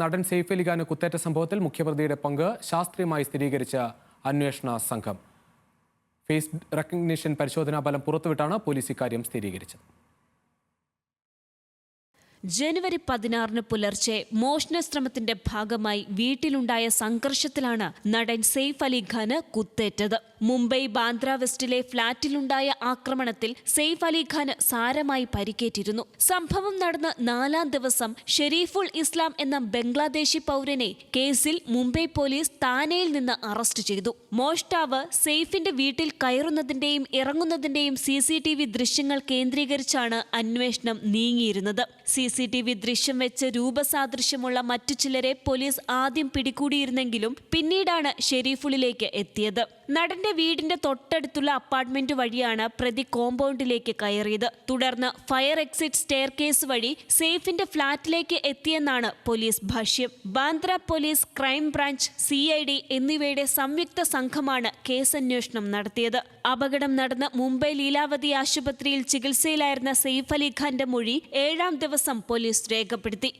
നടൻ സെയ്ഫ് അലി ഖാന് കുത്തേറ്റ സംഭവത്തിൽ മുഖ്യപ്രതിയുടെ പങ്ക് ശാസ്ത്രീയമായി സ്ഥിരീകരിച്ച അന്വേഷണ സംഘം ഫേസ് റെക്കഗ്നിഷൻ പരിശോധനാ ഫലം പുറത്തുവിട്ടാണ് പോലീസ് ഇക്കാര്യം സ്ഥിരീകരിച്ചത്. ജനുവരി 16 പുലർച്ചെ മോഷണശ്രമത്തിന്റെ ഭാഗമായി വീട്ടിലുണ്ടായ സംഘർഷത്തിലാണ് നടൻ സെയ്ഫ് അലി ഖാന് കുത്തേറ്റത്. മുംബൈ ബാന്ദ്ര വെസ്റ്റിലെ ഫ്ളാറ്റിലുണ്ടായ ആക്രമണത്തിൽ സെയ്ഫ് അലി ഖാന് സാരമായി പരിക്കേറ്റിരുന്നു. സംഭവം നടന്ന് 4-ാം ദിവസം ഷെരീഫുൾ ഇസ്ലാം എന്ന ബംഗ്ലാദേശി പൗരനെ കേസിൽ മുംബൈ പോലീസ് താനെയിൽ നിന്ന് അറസ്റ്റ് ചെയ്തു. മോഷ്ടാവ് സെയ്ഫിന്റെ വീട്ടിൽ കയറുന്നതിന്റെയും ഇറങ്ങുന്നതിന്റെയും CCTV ദൃശ്യങ്ങൾ കേന്ദ്രീകരിച്ചാണ് അന്വേഷണം നീങ്ങിയിരുന്നത്. CCTV ദൃശ്യം വെച്ച് രൂപസാദൃശ്യമുള്ള മറ്റു ചിലരെ പോലീസ് ആദ്യം പിടികൂടിയിരുന്നെങ്കിലും പിന്നീടാണ് ഷെരീഫുളിലേക്ക് എത്തിയത്. നടന്റെ വീടിന്റെ തൊട്ടടുത്തുള്ള അപ്പാർട്ട്മെന്റ് വഴിയാണ് പ്രതി കോമ്പൗണ്ടിലേക്ക് കയറിയത്. തുടർന്ന് ഫയർ എക്സിറ്റ് സ്റ്റെയർകേസ് വഴി സെയ്ഫിന്റെ ഫ്ളാറ്റിലേക്ക് എത്തിയെന്നാണ് പോലീസ് ഭാഷ്യം. Bandra police, crime branch, CID എന്നിവയുടെ സംയുക്ത സംഘമാണ് കേസന്വേഷണം നടത്തിയത്. അപകടം നടന്ന് മുംബൈ ലീലാവതി ആശുപത്രിയിൽ ചികിത്സയിലായിരുന്ന സെയ്ഫ് അലി ഖാന്റെ മൊഴി 7-ാം ദിവസം പോലീസ് രേഖപ്പെടുത്തി.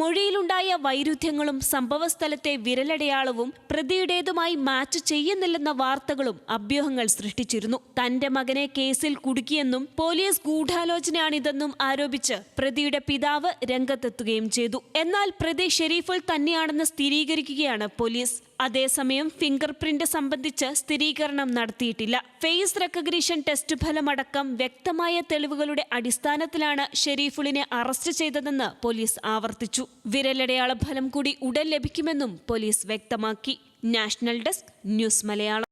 മൊഴിയിലുണ്ടായ വൈരുദ്ധ്യങ്ങളും സംഭവസ്ഥലത്തെ വിരലടയാളവും പ്രതിയുടേതുമായി മാച്ച് ചെയ്യുന്നില്ലെന്ന വാർത്തകളും അഭ്യൂഹങ്ങൾ സൃഷ്ടിച്ചിരുന്നു. തന്റെ മകനെ കേസിൽ കുടുക്കിയെന്നും പോലീസ് ഗൂഢാലോചനയാണിതെന്നും ആരോപിച്ച് പ്രതിയുടെ പിതാവ് രംഗത്തെത്തുകയും ചെയ്തു. എന്നാൽ പ്രതി ഷെരീഫുൾ തന്നെയാണെന്ന് സ്ഥിരീകരിക്കുകയാണ് പോലീസ്. അതേസമയം ഫിംഗർ പ്രിന്റ് സംബന്ധിച്ച് സ്ഥിരീകരണം നടത്തിയിട്ടില്ല. ഫേസ് റെക്കഗ്നിഷൻ ടെസ്റ്റ് ഫലമടക്കം വ്യക്തമായ തെളിവുകളുടെ അടിസ്ഥാനത്തിലാണ് ഷെരീഫുളിനെ അറസ്റ്റ് ചെയ്തതെന്ന് പോലീസ് ആവർത്തിച്ചു. വിരലടയാള ഫലം കൂടി ഉടൻ ലഭിക്കുമെന്നും പോലീസ് വ്യക്തമാക്കി. National desk, news Malayalam.